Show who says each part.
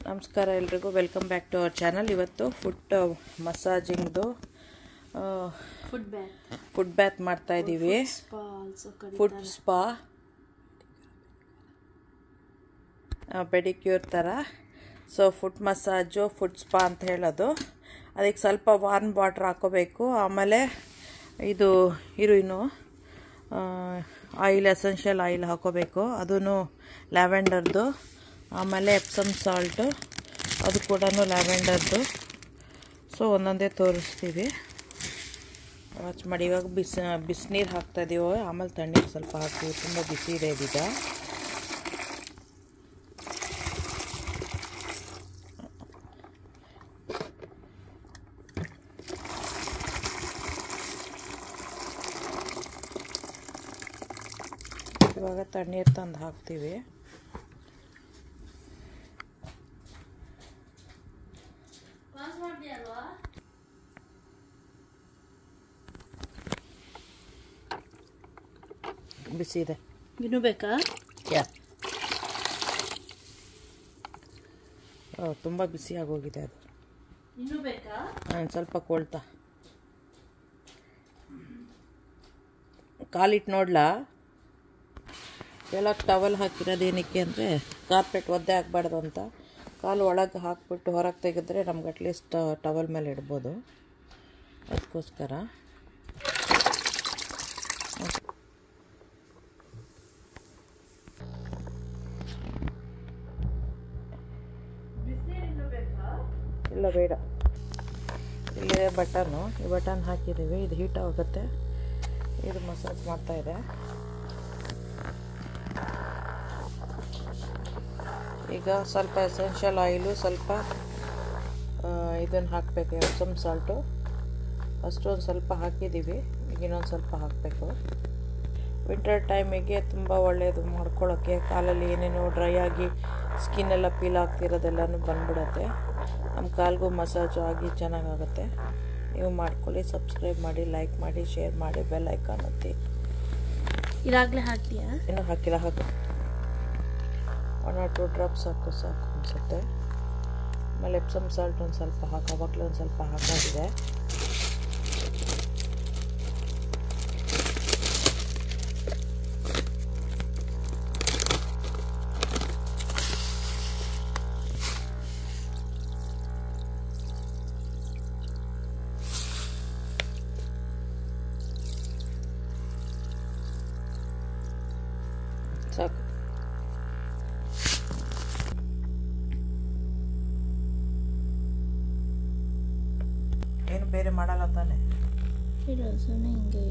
Speaker 1: ನಮಸ್ಕಾರ ಎಲ್ರಿಗೂ welcome back to our channel. ಇವತ್ತು ಫುಟ್ ಮಸಾಜಿಂಗ್ದು ಫುಡ್ ಬ್ಯಾತ್ ಮಾಡ್ತಾ ಇದ್ದೀವಿ. ಫುಡ್ ಸ್ಪಾ ಪೆಡಿಕ್ಯೂರ್ ಥರ. So foot massage foot spa ಅಂತ ಹೇಳೋದು. ಅದಕ್ಕೆ ಸ್ವಲ್ಪ ವಾರ್ಮ್ ವಾಟರ್ ಹಾಕೋಬೇಕು. ಆಮೇಲೆ ಇದು ಹೀರೋಯಿನು ಆಯಿಲ್, ಎಸೆನ್ಷಿಯಲ್ ಆಯಿಲ್ ಹಾಕೋಬೇಕು. ಅದೂ ಲ್ಯಾವೆಂಡರ್ದು. ಆಮೇಲೆ ಎಪ್ಸಮ್ ಸಾಲ್ಟು, ಅದು ಕೂಡ ಲ್ಯಾವೆಂಡರ್ದು. ಸೊ ಒಂದೊಂದೇ ತೋರಿಸ್ತೀವಿ. ವಾಚ್ ಮಾಡಿ. ಇವಾಗ ಬಿಸಿನೀರು ಹಾಕ್ತಾಯಿದ್ದೀವಿ. ಆಮೇಲೆ ತಣ್ಣೀರು ಸ್ವಲ್ಪ ಹಾಕ್ತೀವಿ. ತುಂಬ ಬಿಸಿ ಇದೆ ಇದೀಗ. ಇವಾಗ ತಣ್ಣೀರು ತಂದು ಹಾಕ್ತೀವಿ. ಬಿಸಿ ಇದೆ.
Speaker 2: ಇನ್ನೂ ಬೇಕಾ?
Speaker 1: ತುಂಬ ಬಿಸಿ ಆಗೋಗಿದೆ ಅದು.
Speaker 2: ಇನ್ನೂ ಬೇಕಾ?
Speaker 1: ಸ್ವಲ್ಪ ಕೊಳ್ತಾ ಕಾಲಿಟ್ಟು ನೋಡ್ಲಾ? ಕೆಳಗೆ ಟವಲ್ ಹಾಕಿರೋದು ಏನಕ್ಕೆ ಅಂದರೆ ಕಾರ್ಪೆಟ್ ಒದ್ದೆ ಆಗಬಾರ್ದು ಅಂತ. ಕಾಲು ಒಳಗೆ ಹಾಕ್ಬಿಟ್ಟು ಹೊರಗೆ ತೆಗೆದ್ರೆ ನಮ್ಗೆ ಅಟ್ಲೀಸ್ಟ್ ಟವಲ್ ಮೇಲೆ ಇಡ್ಬೋದು. ಅದಕ್ಕೋಸ್ಕರ ಇಲ್ಲ, ಬೇಡ. ಇಲ್ಲಿದೆ ಬಟನ್ನು. ಈ ಬಟನ್ ಹಾಕಿದ್ದೀವಿ. ಇದು ಹೀಟ್ ಆಗುತ್ತೆ. ಇದು ಮಸಾಜ್ ಮಾಡ್ತಾಯಿದೆ. ಈಗ ಸ್ವಲ್ಪ ಎಸೆನ್ಷಿಯಲ್ ಆಯಿಲು, ಸ್ವಲ್ಪ ಇದನ್ನು ಹಾಕಬೇಕು, ಎಪ್ಸಮ್ ಸಾಲ್ಟು. ಅಷ್ಟೊಂದು ಸ್ವಲ್ಪ ಹಾಕಿದ್ದೀವಿ. ಈಗ ಇನ್ನೊಂದು ಸ್ವಲ್ಪ ಹಾಕಬೇಕು. ವಿಂಟರ್ ಟೈಮಿಗೆ ತುಂಬ ಒಳ್ಳೆಯದು ಮಾಡ್ಕೊಳ್ಳೋಕ್ಕೆ. ಕಾಲಲ್ಲಿ ಏನೇನೋ ಡ್ರೈ ಆಗಿ ಸ್ಕಿನ್ನೆಲ್ಲ ಪೀಲ್ ಆಗ್ತಿರೋದೆಲ್ಲನೂ ಬಂದ್ಬಿಡತ್ತೆ. ನಮ್ಮ ಕಾಲಿಗೂ ಮಸಾಜು ಆಗಿ ಚೆನ್ನಾಗಾಗುತ್ತೆ. ನೀವು ಮಾಡ್ಕೊಳ್ಳಿ. ಸಬ್ಸ್ಕ್ರೈಬ್ ಮಾಡಿ, ಲೈಕ್ ಮಾಡಿ, ಶೇರ್ ಮಾಡಿ, ಬೆಲ್ ಐಕಾನ್ ಒತ್ತಿ.
Speaker 2: ಇದಾಗಲೇ ಹಾಕ್ತೀಯಾ?
Speaker 1: ಇನ್ನೂ ಹಾಕಿಲ್ಲ, ಹಾಕು. 1 or 2 ಡ್ರಾಪ್ಸ್ ಸಾಕು ಅನಿಸುತ್ತೆ. ಆಮೇಲೆ ಎಪ್ಸಮ್ ಸಾಲ್ಟ್ ಒಂದು ಸ್ವಲ್ಪ ಹಾಕಿ. ಅವಾಗಲೇ ಒಂದು ಸ್ವಲ್ಪ ಹಾಕಾಗಿದೆ. ಸಾಕು. ಏನು ಬೇರೆ ಮಾಡಲ್ಲ ತಾನೆ?
Speaker 2: ಇಲ್ಲ, ಸುಮ್ಮನೆ ಹಿಂಗೆ